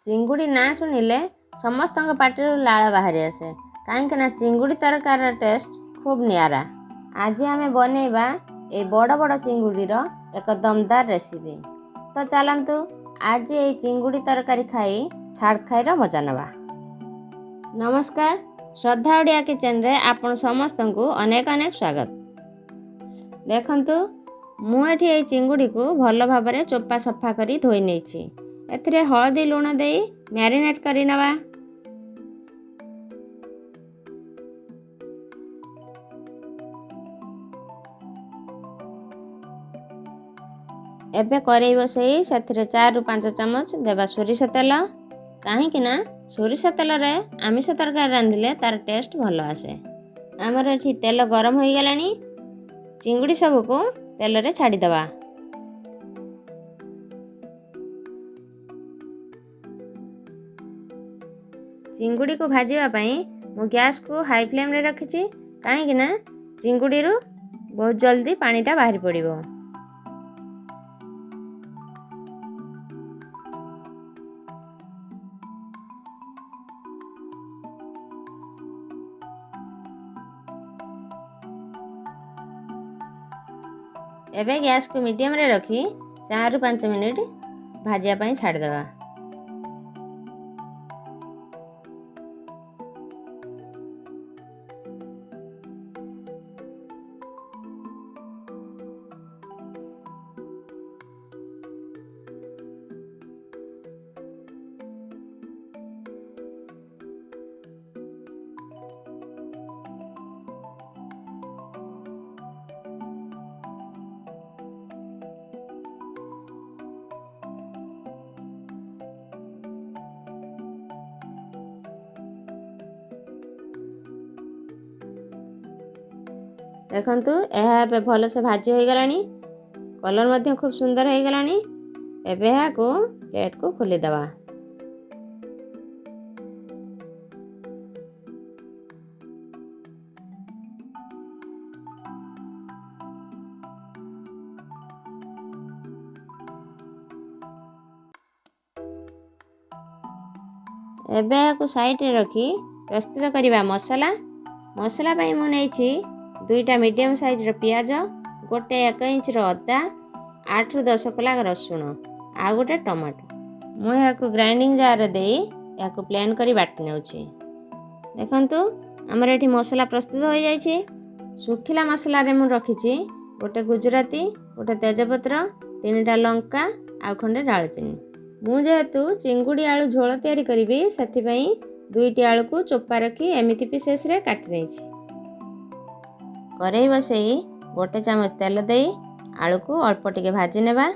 ଚିଙ୍ଗୁଡ଼ି ନାଁ ଶୁଣିଲେ ସମସ୍ତଙ୍କ ପାଟିରୁ ଲାଳ ବାହାରି ଆସେ, କାହିଁକିନା ଚିଙ୍ଗୁଡ଼ି ତରକାରୀର ଟେଷ୍ଟ ଖୁବ୍ ନିଆରା। ଆଜି ଆମେ ବନେଇବା ଏଇ ବଡ଼ ବଡ଼ ଚିଙ୍ଗୁଡ଼ିର ଏକ ଦମଦାର ରେସିପି। ତ ଚାଲନ୍ତୁ ଆଜି ଏଇ ଚିଙ୍ଗୁଡ଼ି ତରକାରୀ ଖାଇ ଛାଡ଼ ଖାଇର ମଜା ନେବା। ନମସ୍କାର, ଶ୍ରଦ୍ଧା ଓଡ଼ିଆ କିଚେନରେ ଆପଣ ସମସ୍ତଙ୍କୁ ଅନେକ ଅନେକ ସ୍ୱାଗତ। ଦେଖନ୍ତୁ, ମୁଁ ଏଠି ଏଇ ଚିଙ୍ଗୁଡ଼ିକୁ ଭଲ ଭାବରେ ଚୋପା ସଫା କରି ଧୋଇ ନେଇଛି। ଏଥିରେ ହଳଦୀ ଲୁଣ ଦେଇ ମ୍ୟାରିନେଟ୍ କରି ନେବା। ଏବେ କରେଇ ବସେଇ ସେଥିରେ 4ରୁ 5 ଚାମଚ ଦେବା ସୋରିଷ ତେଲ, କାହିଁକିନା ସୋରିଷ ତେଲରେ ଆମିଷ ତରକାରୀ ରାନ୍ଧିଲେ ତାର ଟେଷ୍ଟ ଭଲ ଆସେ। ଆମର ଏଠି ତେଲ ଗରମ ହୋଇଗଲାଣି, ଚିଙ୍ଗୁଡ଼ି ସବୁକୁ ତେଲରେ ଛାଡ଼ିଦେବା। ଚିଙ୍ଗୁଡ଼ିକୁ ଭାଜିବା ପାଇଁ ମୁଁ ଗ୍ୟାସ୍କୁ ହାଇ ଫ୍ଲେମ୍ରେ ରଖିଛି, କାହିଁକିନା ଚିଙ୍ଗୁଡ଼ିରୁ ବହୁତ ଜଲ୍ଦି ପାଣିଟା ବାହାରି ପଡ଼ିବ। ଏବେ ଗ୍ୟାସ୍କୁ ମିଡ଼ିୟମ୍ରେ ରଖି 4ରୁ 5 ମିନିଟ୍ ଭାଜିବା ପାଇଁ ଛାଡ଼ିଦେବା। ଦେଖନ୍ତୁ, ଏହା ଏବେ ଭଲସେ ଭାଜି ହୋଇଗଲାଣି, କଲର୍ ମଧ୍ୟ ଖୁବ୍ ସୁନ୍ଦର ହୋଇଗଲାଣି। ଏବେ ଏହାକୁ ପ୍ଲେଟ୍କୁ ଖୋଲିଦେବା। ଏବେ ଏହାକୁ ସାଇଡ଼ରେ ରଖି ପ୍ରସ୍ତୁତ କରିବା ମସଲା ପାଇଁ ମୁଁ ନେଇଛି 2ଟା ମିଡ଼ିୟମ୍ ସାଇଜ୍ର ପିଆଜ, ଗୋଟେ 1 ଇଞ୍ଚର ଅଦା, 8ରୁ 10 କୋଲା ରସୁଣ, ଆଉ ଗୋଟେ ଟମାଟୋ। ମୁଁ ଏହାକୁ ଗ୍ରାଇଣ୍ଡିଂ ଜାର୍ରେ ଦେଇ ଏହାକୁ ପ୍ଲେନ୍ କରି ବାଟି ନେଉଛି। ଦେଖନ୍ତୁ, ଆମର ଏଠି ମସଲା ପ୍ରସ୍ତୁତ ହୋଇଯାଇଛି। ଶୁଖିଲା ମସଲାରେ ମୁଁ ରଖିଛି ଗୋଟେ ଗୁଜୁରାତି, ଗୋଟେ ତେଜପତ୍ର, 3ଟା ଲଙ୍କା ଆଉ ଖଣ୍ଡେ ଡାଳଚିନି। ମୁଁ ଯେହେତୁ ଚିଙ୍ଗୁଡ଼ି ଆଳୁ ଝୋଳ ତିଆରି କରିବି, ସେଥିପାଇଁ 2ଟି ଆଳୁକୁ ଚୋପା ରଖି ଏମିତି ପିସେସ୍ରେ କାଟି ନେଇଛି। କରେଇ ବସେଇ 1 ଚାମଚ ତେଲ ଦେଇ ଆଳୁକୁ ଅଳ୍ପ ଟିକେ ଭାଜି ନେବା।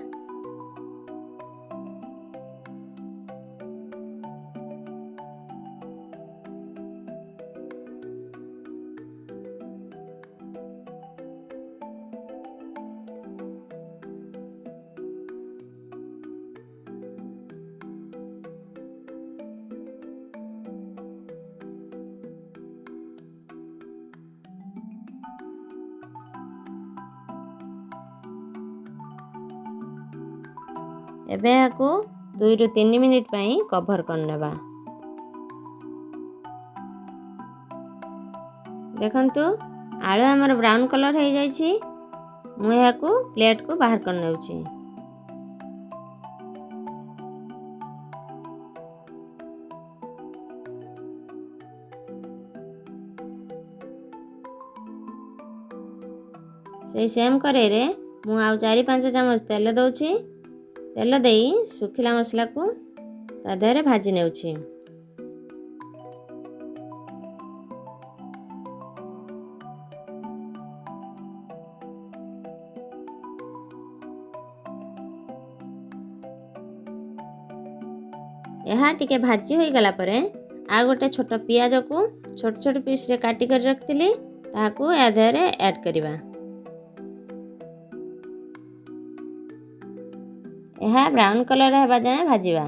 ଏବେ ଏହାକୁ 2ରୁ 3 ମିନିଟ୍ ପାଇଁ କଭର୍ କରିନେବା। ଦେଖନ୍ତୁ, ଆଳୁ ଆମର ବ୍ରାଉନ୍ କଲର୍ ହୋଇଯାଇଛି। ମୁଁ ଏହାକୁ ପ୍ଲେଟ୍କୁ ବାହାର କରିନେଉଛି। ସେଇ ସେମ୍ କରେଇରେ ମୁଁ ଆଉ 4-5 ଚାମଚ ତେଲ ଦେଉଛି। ତେଲ ଦେଇ ଶୁଖିଲା ମସଲାକୁ ତା ଦେହରେ ଭାଜି ନେଉଛି। ଏହା ଟିକେ ଭାଜି ହୋଇଗଲା ପରେ ଆଉ ଗୋଟେ ଛୋଟ ପିଆଜକୁ ଛୋଟ ଛୋଟ ପିସ୍ରେ କାଟି କରି ରଖିଥିଲି, ତାହାକୁ ଏହା ଦେହରେ ଆଡ଼୍ କରିବା। ଏହା ବ୍ରାଉନ୍ କଲର୍ ହେବା ଯାଏଁ ଭାଜିବା।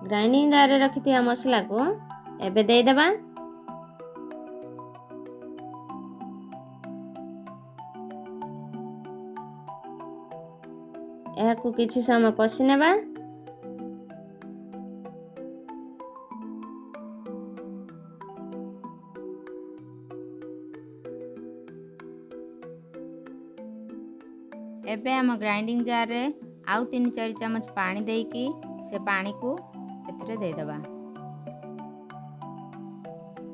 ଗ୍ରାଇଣ୍ଡିଙ୍ଗ ଜାରରେ ରଖିଥିବା ମସଲାକୁ ଏବେ ଦେଇଦେବା। ଏହାକୁ କିଛି ସମୟ କଷି ନେବା। ଏବେ ଆମ ଗ୍ରାଇଣ୍ଡିଙ୍ଗ ଜାରରେ ଆଉ 3-4 ଚାମଚ ପାଣି ଦେଇକି ସେ ପାଣିକୁ ଏଥିରେ ଦେଇଦେବା।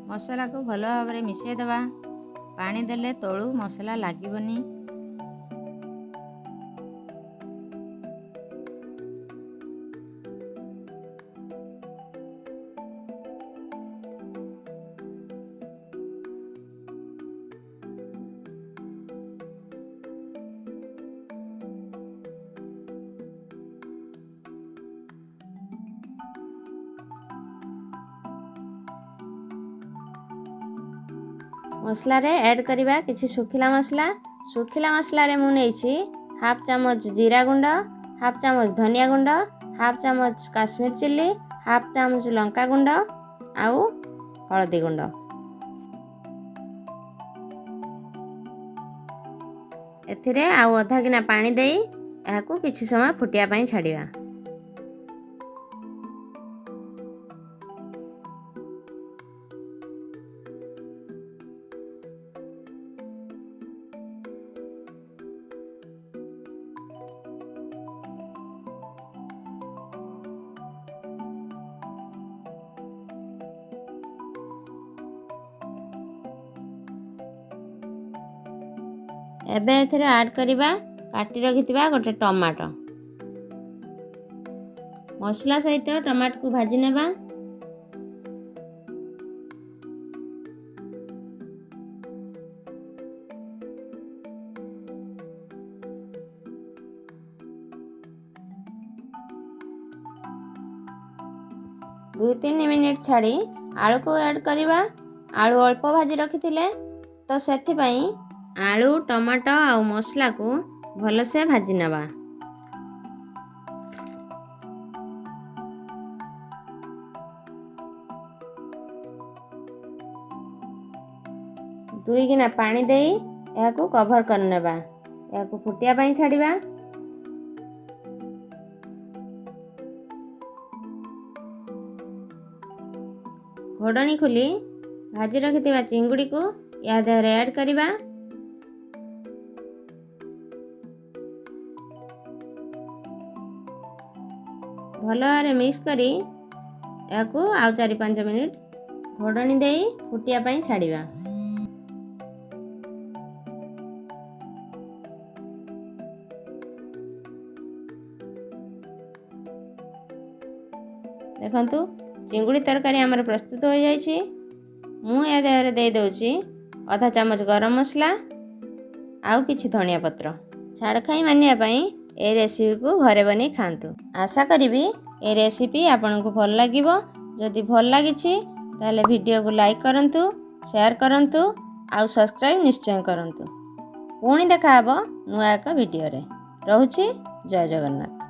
ମସଲାକୁ ଭଲ ଭାବରେ ମିଶାଇ ଦେବା। ପାଣି ଦେଲେ ତଳୁ ମସଲା ଲାଗିବନି। ମସଲାରେ ଆଡ଼୍ କରିବା କିଛି ଶୁଖିଲା ମସଲା। ଶୁଖିଲା ମସଲାରେ ମୁଁ ନେଇଛି 1/2 ଚାମଚ ଜିରା ଗୁଣ୍ଡ, 1/2 ଚାମଚ ଧନିଆ ଗୁଣ୍ଡ, 1/2 ଚାମଚ କାଶ୍ମୀର ଚିଲ୍ଲି, 1/2 ଚାମଚ ଲଙ୍କା ଗୁଣ୍ଡ ଆଉ ହଳଦୀ ଗୁଣ୍ଡ। ଏଥିରେ ଆଉ ଅଧା ଗିନା ପାଣି ଦେଇ ଏହାକୁ କିଛି ସମୟ ଫୁଟିବା ପାଇଁ ଛାଡ଼ିବା। ଏବେ ଏଥିରେ ଆଡ଼୍ କରିବା କାଟି ରଖିଥିବା ଗୋଟେ ଟମାଟୋ। ମସଲା ସହିତ ଟମାଟୋକୁ ଭାଜି ନେବା। ଦୁଇ 3 ମିନିଟ୍ ଛାଡ଼ି ଆଳୁକୁ ଆଡ଼୍ କରିବା। ଆଳୁ ଅଳ୍ପ ଭାଜି ରଖିଥିଲେ ତ ସେଥିପାଇଁ ଆଳୁ, ଟମାଟୋ ଆଉ ମସଲାକୁ ଭଲସେ ଭାଜି ନେବା। ଦୁଇ ଗିନା ପାଣି ଦେଇ ଏହାକୁ କଭର କରିନେବା। ଏହାକୁ ଫୁଟିବା ପାଇଁ ଛାଡ଼ିବା। ଘୋଡ଼ଣୀ ଖୋଲି ଭାଜି ରଖିଥିବା ଚିଙ୍ଗୁଡ଼ିକୁ ୟା ଦେହରେ ଆଡ଼୍ କରିବା। ଭଲ ଭାବରେ ମିକ୍ସ କରି ଏହାକୁ ଆଉ 4-5 ମିନିଟ୍ ଘୋଡ଼ଣୀ ଦେଇ ଫୁଟିବା ପାଇଁ ଛାଡ଼ିବା। ଦେଖନ୍ତୁ ଚିଙ୍ଗୁଡ଼ି ତରକାରୀ ଆମର ପ୍ରସ୍ତୁତ ହୋଇଯାଇଛି। ମୁଁ ଏହା ଦେହରେ ଦେଇଦେଉଛି ଅଧା ଚାମଚ ଗରମ ମସଲା ଆଉ କିଛି ଧନିଆ ପତ୍ର। ଛାଡ଼ଖାଇ ମାନିବା ପାଇଁ ଏ ରେସିପିକୁ ଘରେ ବନେଇ ଖାଆନ୍ତୁ। ଆଶା କରିବି ଏ ରେସିପି ଆପଣଙ୍କୁ ଭଲ ଲାଗିବ। ଯଦି ଭଲ ଲାଗିଛି ତାହେଲେ ଭିଡ଼ିଓକୁ ଲାଇକ୍ କରନ୍ତୁ, ସେୟାର କରନ୍ତୁ ଆଉ ସବସ୍କ୍ରାଇବ୍ ନିଶ୍ଚୟ କରନ୍ତୁ। ପୁଣି ଦେଖା ହେବ ନୂଆ ଏକ ଭିଡ଼ିଓରେ। ରହୁଛି। ଜୟ ଜଗନ୍ନାଥ।